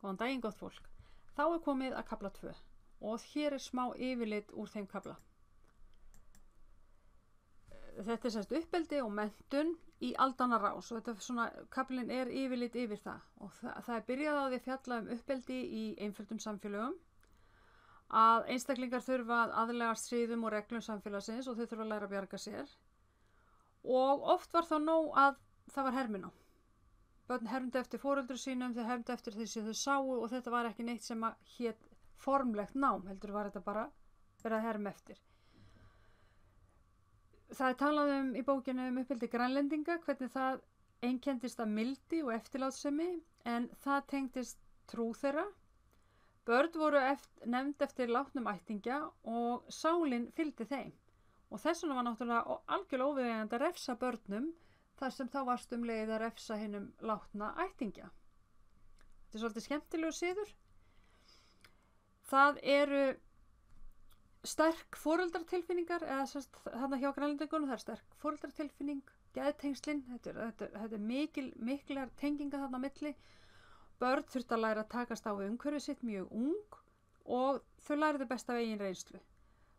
Góðan daginn, gott fólk. Þá komið að kafla 2 og hér smá yfirlit úr þeim kafla. Þetta semst uppeldi og menntun í aldanna rás og þetta svona, kaflinn yfirlit yfir það og það byrjað á því að fjalla uppeldi í einföldum samfélögum, að einstaklingar þurfa að aðlagast siðum og reglum samfélagsins og þau þurfa að læra að bjarga sér og oft var þá nóg að það var herminám. Börn hermdu eftir foreldrum sínum, þau hermdu eftir því sem þau sáu og þetta var ekki neitt sem hét formlegt nám, heldur var þetta bara verið að herma eftir. Það talað í bókinu uppeldi Grænlendinga, hvernig það einkenndist af mildi og eftirlátssemi, en það tengdist trú þeirra. Börn voru nefnd eftir látnum ættingja og sálin fylgdi þeim. Og þess vegna var náttúrulega algjörlega óviðeigandi að refsa börnum þar sem þá varst leið að refsa hinum látna ættingja. Þetta svolítið skemmtilegur siður. Það eru sterk foreldratilfinningar, eða þarna hjá Grænlendingunum, það sterk foreldratilfinning, geðtengslin, þetta er miklar tenginga þarna á milli. Börn þurftu að læra að takast á við umhverfið sitt mjög ung og þau læriðu best af eigin reynslu.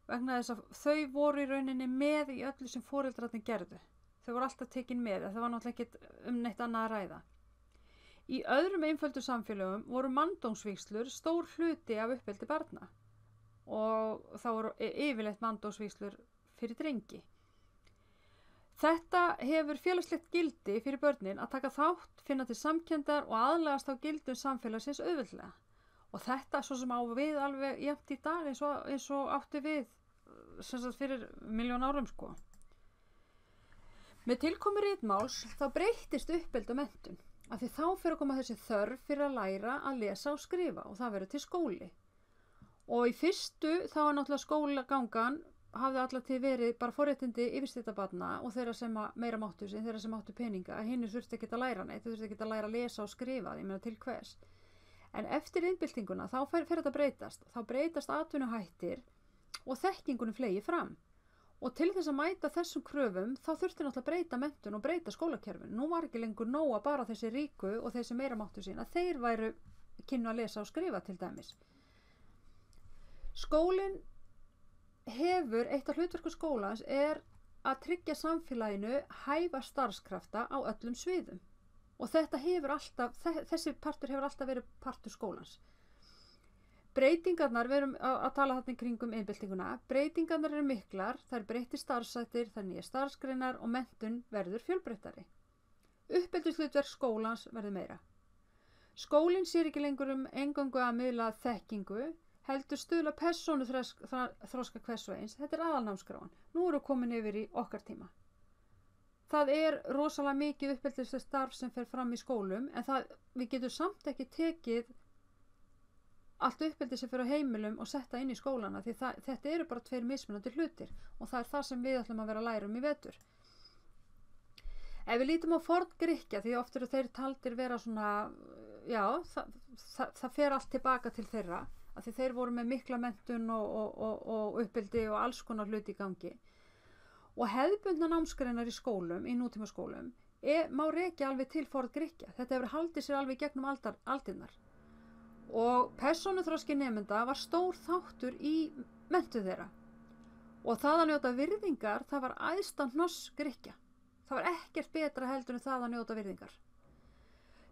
Vegna þess að þau voru í rauninni með í öllu sem foreldrarnir gerðu. Þau voru alltaf tekin með, það var náttúrulega ekki neitt annað að ræða. Í öðrum einföldu samfélögum voru manndómsvígslur stór hluti af uppeldi barna og þá voru yfirleitt manndómsvígslur fyrir drengi. Þetta hefur félagslegt gildi fyrir börnin að taka þátt, finna til samkenndar og aðlagast á gildum samfélagsins auðveldlega. Og þetta svo sem á við alveg jafnt í dag eins og átti við fyrir 1.000.000 árum sko. Með tilkomu ritmáls þá breyttist uppeldi og menntun, af því þá fyrir að koma þessi þörf fyrir að læra að lesa og skrifa og það verður til skóli. Og í fyrstu þá var náttúrulega skólagangan hafði alltaf verið bara forréttindi yfirstéttabarna og þeirra sem meira máttu sín, þeirra sem máttu peninga, að hinir þurfti ekki að læra neitt, þau þurfti ekki að læra að lesa og skrifa, ég meina til hvers. En eftir iðnbyltinguna þá fer þetta breytast, þá breytast atvinnuhættir og þekkingunum fleygi fram. Og til þess að mæta þessum kröfum þá þurfti náttúrulega að breyta menntun og breyta skólakerfinu. Nú var ekki lengur nóg að bara þessi ríku og þessi meira máttu sín að þeir væru kynnu að lesa og skrifa til dæmis. Skólinn hefur, eitt af hlutverkum skólans er að tryggja samfélaginu hæfa starfskrafta á öllum sviðum. Og þetta hefur alltaf, þessi partur hefur alltaf verið partur skólans. Breytingarnar, við erum að tala þarna í kringum iðnbyltinguna, breytingarnar eru miklar, það breyttir starfshættir, það nýjar starfsgreinar og menntun verður fjölbreyttari. Uppeldishlutverk skólans verður meira. Skólinn sér ekki lengur eingöngu að miðla þekkingu, heldur stuðla persónuþroska hvers og eins, þetta aðalnámskráin. Nú erum við komin yfir í okkar tíma. Það rosalega mikið uppeldisstarf sem fer fram í skólum, en við getum samt ekki tekið allt uppeldi sem fyrir á heimilum og setta inn í skólana því þetta eru bara 2 mismunandi hlutir og það það sem við ætlum að vera að læra í vetur. Ef við lítum á Forn-Grikkja, því oft eru þeir taldir vera svona, já, það fer allt tilbaka til þeirra, af því þeir voru með mikla menntun og uppeldi og alls konar hluti í gangi. Og hefðbundna námsgreinar í skólum, í nútímaskólum, má rekja alveg til Forn-Grikkja. Þetta hefur haldið sér alveg gegnum aldirnar. Og persónuþroski nemenda var stór þáttur í menntun þeirra. Og það að njóta virðingar, það var æðsta hnoss Grikkja. Það var ekkert betra heldur en það að njóta virðingar.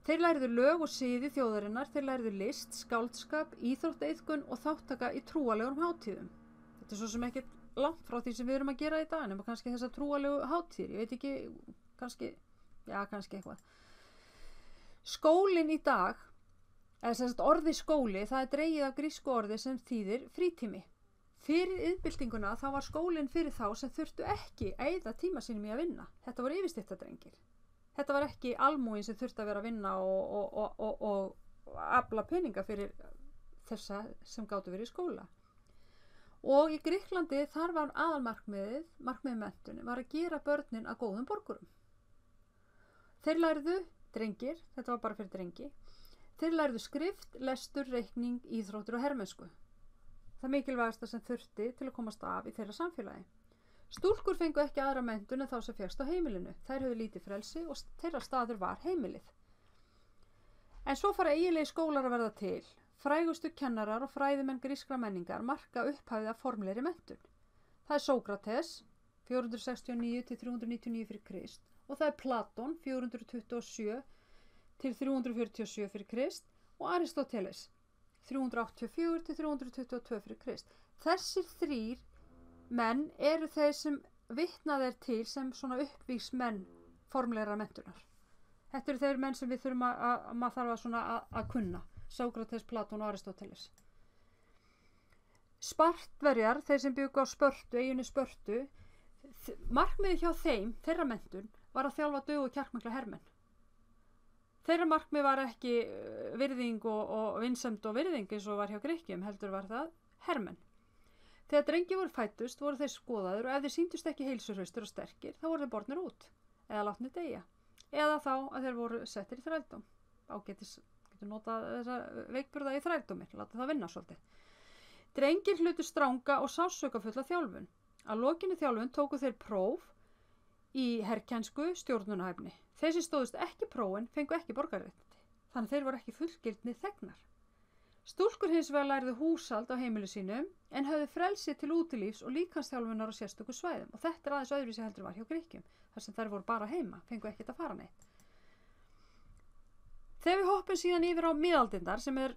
Þeir lærðu lög og siði þjóðarinnar, þeir lærðu list, skáldskap, íþróttaiðkun og þáttaka í trúalegum hátíðum. Þetta svo sem ekkert langt frá því sem við erum að gera í dag, nema kannski þessa trúalegu hátíðir, ég veit ekki, kannski eitthvað. Skólinn í dag, orðið skóli, það dregið af grísku orði sem þýðir frítími. Fyrir iðnbyltinguna þá var skólinn fyrir þá sem þurftu ekki eyða tíma sínum í að vinna. Þetta voru yfirstéttardrengir. Þetta var ekki almúgin sem þurfti að vera að vinna og afla peninga fyrir þessa sem gátu verið í skóla. Og í Grikklandi þar var aðalmarkmiðið menntunni, var að gera börnin að góðum borgurum. Þeir lærðu, drengir, þetta var bara fyrir drengi, þeir lærðu skrift, lestur, reikning, íþróttir og hermennsku. Það mikilvægasta sem þurfti til að komast af í þeirra samfélagi. Stúlkur fengu ekki aðra menntun en þá sem fékkst á heimilinu. Þær höfðu lítið frelsi og þeirra staður var heimilið. En svo fara eiginlegi skólar að verða til. Frægustu kennarar og fræðimenn grískra menningar marka upphafið af formlegri menntun. Það er Sókrates, 469 til 399 fyrir Krist, og það er Platon, 427 til 347 fyrir Krist, og Aristóteles, 384 til 322 fyrir Krist. Þessir þrír menn eru þeir sem vitnað er til sem svona uppvígsmenn formlegra menntunar. Þetta eru þeir menn sem við þurfum maður þarf að, svona að kunna. Sókrates, Platon og Aristóteles. Spartverjar, þeir sem bjuggu á Spörtu, eyjunni Spörtu, markmiðið hjá þeim, þeirra menntun, var að þjálfa dugu kjarkmikla hermenn. Þeirra markmið var ekki virðing og vinsemd og virðing eins og var hjá Grikkjum, heldur var það hermenn. Þegar drengi voru fættust voru þeir skoðaður og ef þeir sýndust ekki heilsuhraustir og sterkir þá voru þeir bornir út eða látnir deyja eða þá að þeir voru settir í þrældóm. Ágætis getur notað þessa veikburða í þrældómi, láta það vinna svolítið. Drengir hlutu stranga og sársaukafulla þjálfun. Að lokinni þjálfun tóku þeir próf í herkænsku stjórnunahæfni. Þeir sem stóðust ekki prófin fengu ekki borgarréttindi, þannig þeir voru ekki fullgildni þegnar. Stúlkur hins vegar lærðu húsald á heimilu sínum en höfðu frelsi til útilífs og líkansþjálfunar á sérstöku svæðum og þetta er aðeins öðruvísi heldur var hjá Grikkjum, þar sem þær voru bara heima, fengu ekkert að fara neitt. Þegar við hoppum síðan yfir á miðaldindar sem er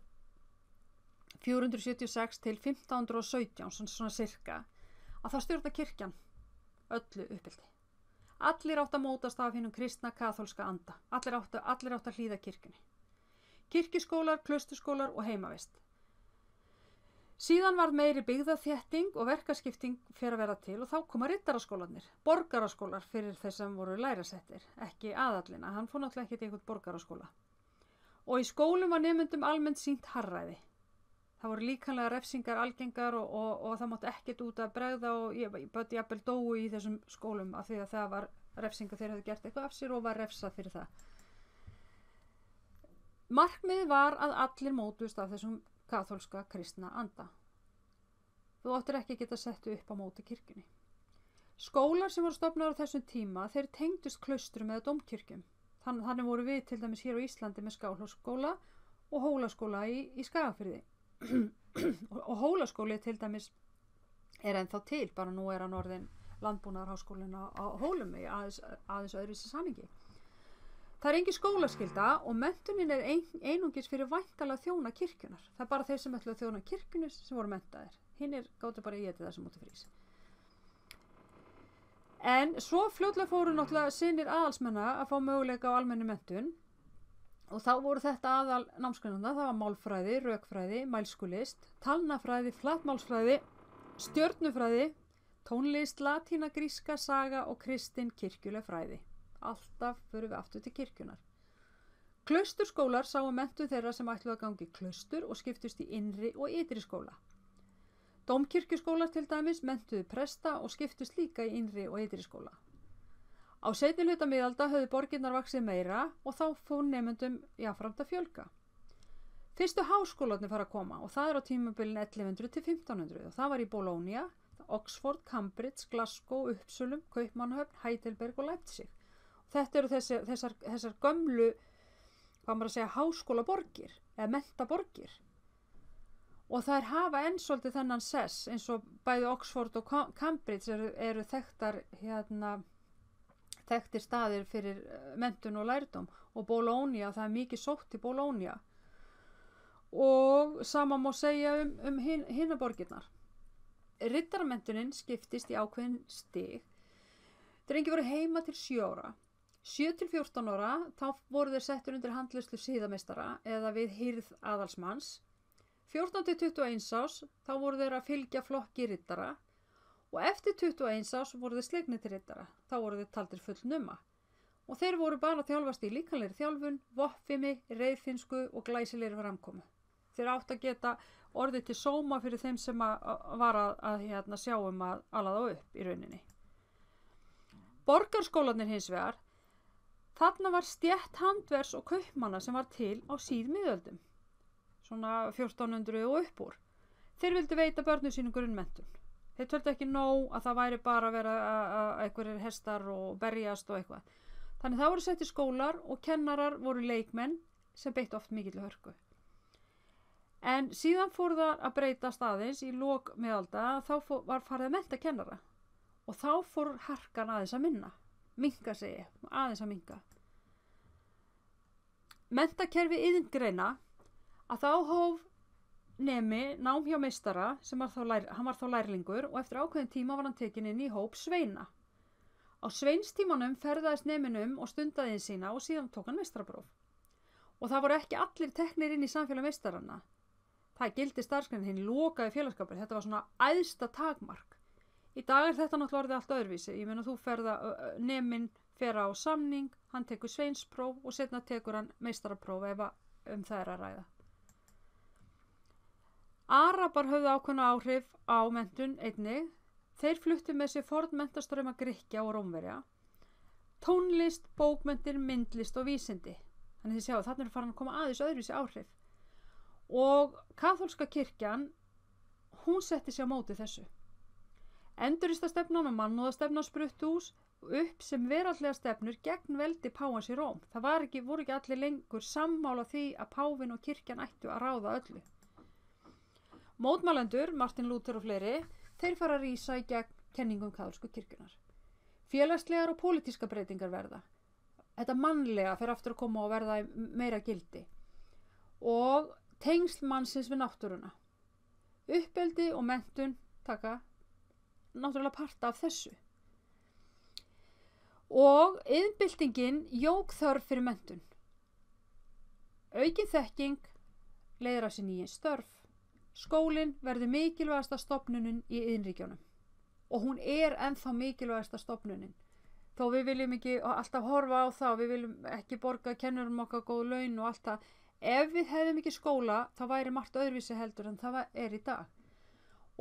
476 til 1517, svona sirka, að þá stjórna kirkjan öllu uppeldi. Allir átt að mótast af hinum kristna kaþólska anda. Allir átt að hlýða kirkjunni. Kirkjuskólar, klausturskólar og heimavist. Síðan varð meiri byggðaþétting og verkaskipting fyrir að vera til og þá koma riddaraskólarnir, borgaraskólar fyrir þeir sem voru lærasettir, ekki aðallina, hann fór náttúrulega ekki til einhvern borgaraskóla. Og í skólum var nemendum almennt sýnt harðræði. Það voru líkanlega refsingar algengar og það mátti ekkert út að bregða og jafnvel dóu í þessum skólum af því að það var refsingar þeir hefðu gert eitthvað af sér og var refsað fyrir það. Markmiðið var að allir mótuðust af þessum kaþólska kristna anda. Þú áttir ekki að geta settu upp á móti kirkjunni. Skólar sem voru stofnaður á þessum tíma, þeir tengdust klaustrum eða dómkirkjum. Þannig voru við til dæmis hér á Íslandi með Skálholtsskóla og Hólaskóla í Skagafirði. Og Hólaskóli til dæmis er ennþá til, bara nú er hann orðinn Landbúnaðarháskólinn á Hólum í aðeins öðruvísi samhengi. Það er engin skólaskylda og menntunin er einungis fyrir væntanlega þjóna kirkjunar. Það er bara þeir sem ætluðu að þjóna kirkjunni sem voru menntaðir. Hinnir gátu bara í það sem út í frís. En svo fljótlega fóru náttúrulega synir aðalsmenna að fá möguleika á almenni menntun og þá voru þetta aðal námsgreinarnar, það var málfræði, rökfræði, mælskulist, talnafræði, flatmálsfræði, stjörnufræði, tónlist, latína, gríska, saga og kristin kirkjuleg fræði. Alltaf fyrir við aftur til kirkjunar. Klausturskólar sáu menntun þeirra sem ætluðu að gangi í klaustur og skiptust í innri og ytri skóla. Dómkirkjuskólar til dæmis menntuðu presta og skiptust líka í innri og ytri skóla. Á seinni hluta miðalda höfðu borgirnar vaxið meira og þá fór nemendum jafnframt að fjölga. Fyrstu háskólarnir fara að koma og það er á tímabilinu 1100 til 1500 og það var í Bologna, Oxford, Cambridge, Glasgow, Uppsölum, Kaupmannahöfn, Heidelberg og Leipzig. Þetta eru þessar gömlu, hvað maður að segja, háskólaborgir eða menntaborgir. Og þær hafa enn svolítið þennan sess eins og bæði Oxford og Cambridge eru þekktir staðir fyrir menntun og lærdóm og Bologna, það er mikið sótt í Bologna. Og sama má segja hinna borgirnar. Riddaramentunin skiptist í ákveðin stig. Drengir voru heima til 7 ára. 7 til 14 ára, þá voru þeir settur undir handleiðslu siðameistara eða við hirð aðalsmanns. 14 til 21 árs, þá voru þeir að fylgja flokki riddara og eftir 21 árs voru þeir slegnir til riddara. Þá voru þeir taldir fullnuma. Og þeir voru bara að þjálfast í líkamlegri þjálfun, voffimi, reiðfinnsku og glæsilegri framkomu. Þeir átt að geta orðið til sóma fyrir þeim sem var að sjá að ala þá upp í rauninni. Borgarskólarnir hins vegar, þarna var stétt handvers og kaupmanna sem var til á síðmiðöldum, svona 1400 og upp úr. Þeir vildu veita börnum sínum grunnmenntun. Þeir töldu ekki nóg að það væri bara að vera einhverjir hestar og berjast og eitthvað. Þannig það voru settir skólar og kennarar voru leikmenn, sem beitt oft mikill hörku. En síðan fór það að breytast aðeins í lok miðalda, þá var farið að mennta kennara og þá fór harkan aðeins að minnka segi, aðeins að minnka. Menntakerfi iðngreina að þá hóf nemi nám hjá meistara sem hann var þá lærlingur og eftir ákveðin tíma var hann tekinn inn í hóp sveina. Á sveinstímanum ferðaðist neminum og stundaði sína og síðan tók hann meistarapróf. Og það voru ekki allir teknir inn í samfélag meistaranna. Það gildi starfsgreinin hinn lokaði félagskapur, þetta var svona æðsta takmark. Í dag þetta náttúrulega orðið allt öðruvísi. Ég meina þú neminn fer á samning, hann tekur sveinspróf og setna tekur hann meistarapróf ef það að ræða. Arabar höfðu ákveðna áhrif á menntun einnig. Þeir fluttu með sér fornmenntastrauma Grikkja og Rómverja, tónlist, bókmenntir, myndlist og vísindi. Þannig þið sjáu, þarna farin að koma aðeins öðruvísi áhrif. Og kaþólska kirkjan, hún setti sig á móti þessu. Enduristastefnan og mannúðastefnan spruttu upp sem veraldlega stefnur gegn veldi páfans í Róm. Það voru ekki allir lengur sammála því að páfinn og kirkjan ættu að ráða öllu. Mótmælendur, Martin Luther og fleiri, þeir fara að rísa í gegn kenningum kaþólsku kirkjunar. Félagslegar og pólitíska breytingar verða. Þetta mannlega fer aftur að koma og verða meira gildi. Og tengsl mannsins við náttúruna. Uppeldi og menntun taka náttúrulega parta af þessu. Og iðnbyltingin jók þörf fyrir menntun. Aukin þekking leiðir af sér nýjum störf. Skólinn verður mikilvægasta stofnunin í iðnríkjunum. Og hún ennþá mikilvægasta stofnunin. Þó við viljum ekki alltaf horfa á það, við viljum ekki borga kennurum okkar góð laun og allt það. Ef við hefðum ekki skóla, þá væri margt öðruvísi heldur en það í dag.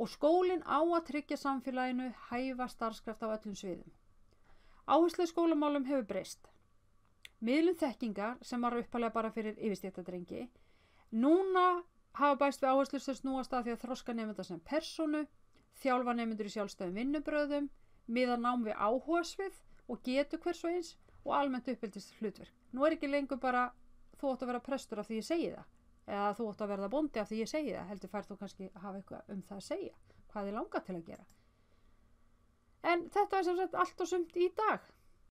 Og skólinn á að tryggja samfélaginu hæfa starfskraft á öllum sviðum. Áhersla í skólamálum hefur breyst. Miðlun þekkingar sem var upphaflega bara fyrir yfirstéttardrengi, núna hafa bæst við áherslur sem snúast að því að þroska nemenda sem persónu, þjálfa nemendur í sjálfstæðum vinnubrögðum, miða nám við áhugasvið og getu hvers og eins og almennt uppeldist hlutverk. Nú ekki lengur bara þú átt að vera prestur af því ég segi það, eða þú átt að verða bóndi af því ég segi það, heldur færð þú kannski að hafa eitthvað það að segja, hvað þið langar til að gera. En þetta sem sagt allt og sumt í dag.